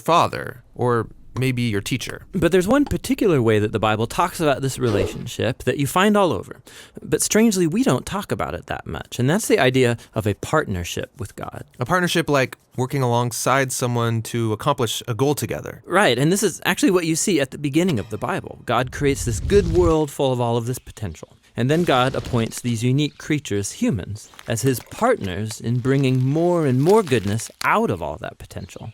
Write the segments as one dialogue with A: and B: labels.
A: father, or maybe your teacher.
B: But there's one particular way that the Bible talks about this relationship that you find all over. But strangely, we don't talk about it that much. And that's the idea of a partnership with God.
A: A partnership like working alongside someone to accomplish a goal together.
B: Right, and this is actually what you see at the beginning of the Bible. God creates this good world full of all of this potential. And then God appoints these unique creatures, humans, as his partners in bringing more and more goodness out of all that potential.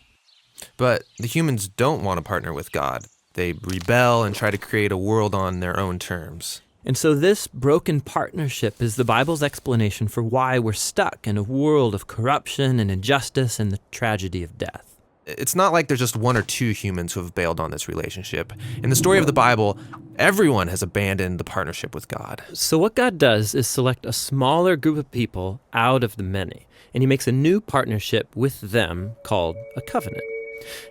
A: But the humans don't want to partner with God. They rebel and try to create a world on their own terms.
B: And so this broken partnership is the Bible's explanation for why we're stuck in a world of corruption and injustice and the tragedy of death.
A: It's not like there's just one or two humans who have bailed on this relationship. In the story of the Bible, everyone has abandoned the partnership with God.
B: So what God does is select a smaller group of people out of the many, and he makes a new partnership with them called a covenant.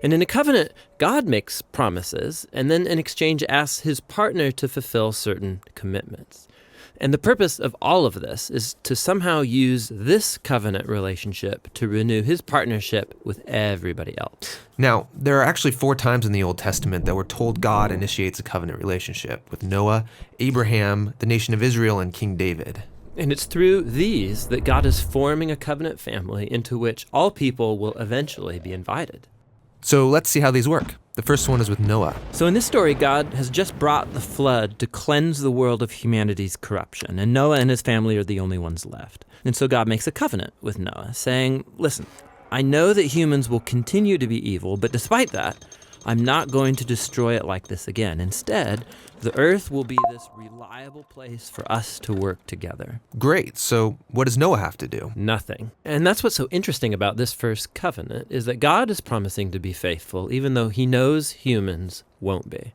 B: And in a covenant, God makes promises, and then in exchange asks his partner to fulfill certain commitments. And the purpose of all of this is to somehow use this covenant relationship to renew his partnership with everybody else.
A: Now, there are actually 4 times in the Old Testament that we're told God initiates a covenant relationship with Noah, Abraham, the nation of Israel, and King David.
B: And it's through these that God is forming a covenant family into which all people will eventually be invited.
A: So let's see how these work. The first one is with Noah.
B: So in this story, God has just brought the flood to cleanse the world of humanity's corruption, and Noah and his family are the only ones left. And so God makes a covenant with Noah, saying, listen, I know that humans will continue to be evil, but despite that, I'm not going to destroy it like this again. Instead, the earth will be this reliable place for us to work together.
A: Great. So what does Noah have to do?
B: Nothing. And that's what's so interesting about this first covenant, is that God is promising to be faithful, even though he knows humans won't be.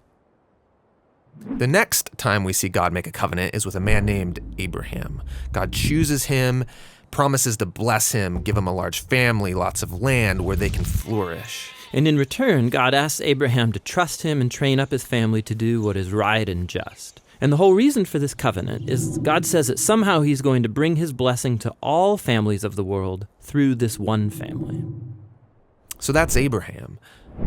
A: The next time we see God make a covenant is with a man named Abraham. God chooses him, promises to bless him, give him a large family, lots of land where they can flourish.
B: And in return, God asks Abraham to trust him and train up his family to do what is right and just. And the whole reason for this covenant is God says that somehow he's going to bring his blessing to all families of the world through this one family.
A: So that's Abraham.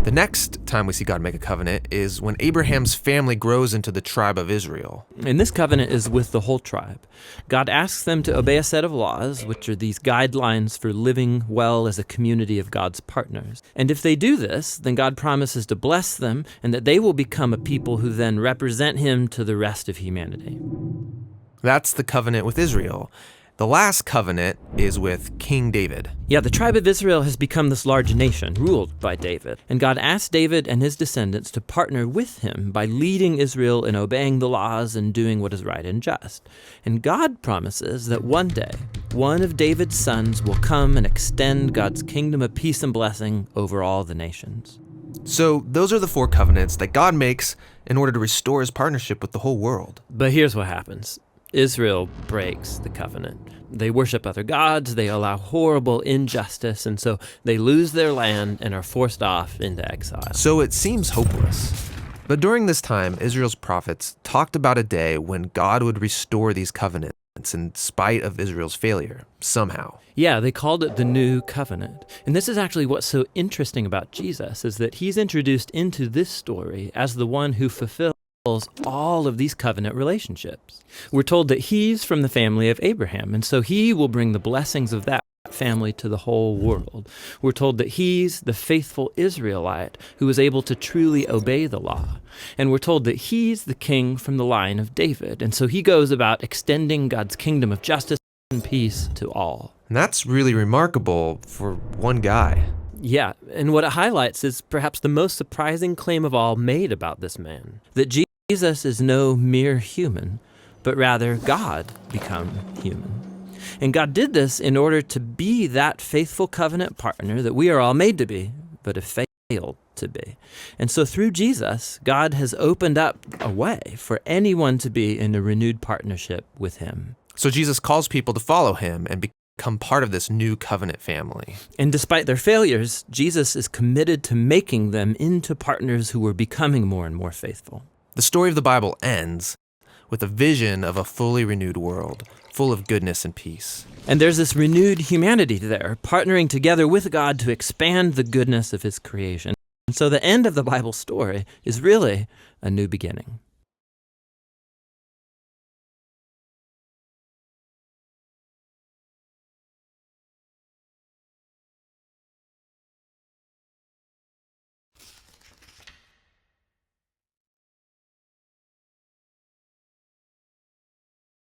A: The next time we see God make a covenant is when Abraham's family grows into the tribe of Israel.
B: And this covenant is with the whole tribe. God asks them to obey a set of laws, which are these guidelines for living well as a community of God's partners. And if they do this, then God promises to bless them and that they will become a people who then represent him to the rest of humanity.
A: That's the covenant with Israel. The last covenant is with King David.
B: Yeah, the tribe of Israel has become this large nation ruled by David. And God asked David and his descendants to partner with him by leading Israel in obeying the laws and doing what is right and just. And God promises that one day, one of David's sons will come and extend God's kingdom of peace and blessing over all the nations.
A: So those are the 4 covenants that God makes in order to restore his partnership with the whole world.
B: But here's what happens. Israel breaks the covenant. They worship other gods, they allow horrible injustice, and so they lose their land and are forced off into exile.
A: So it seems hopeless. But during this time, Israel's prophets talked about a day when God would restore these covenants in spite of Israel's failure, somehow.
B: Yeah, they called it the New Covenant. And this is actually what's so interesting about Jesus, is that he's introduced into this story as the one who fulfills all of these covenant relationships. We're told that he's from the family of Abraham, and so he will bring the blessings of that family to the whole world. We're told that he's the faithful Israelite who was able to truly obey the law. And we're told that he's the king from the line of David, and so he goes about extending God's kingdom of justice and peace to all.
A: And that's really remarkable for one guy.
B: Yeah, and what it highlights is perhaps the most surprising claim of all made about this man, that Jesus is no mere human, but rather God become human. And God did this in order to be that faithful covenant partner that we are all made to be, but have failed to be. And so through Jesus, God has opened up a way for anyone to be in a renewed partnership with him.
A: So Jesus calls people to follow him and become part of this new covenant family.
B: And despite their failures, Jesus is committed to making them into partners who are becoming more and more faithful.
A: The story of the Bible ends with a vision of a fully renewed world, full of goodness and peace.
B: And there's this renewed humanity there, partnering together with God to expand the goodness of his creation. And so the end of the Bible story is really a new beginning.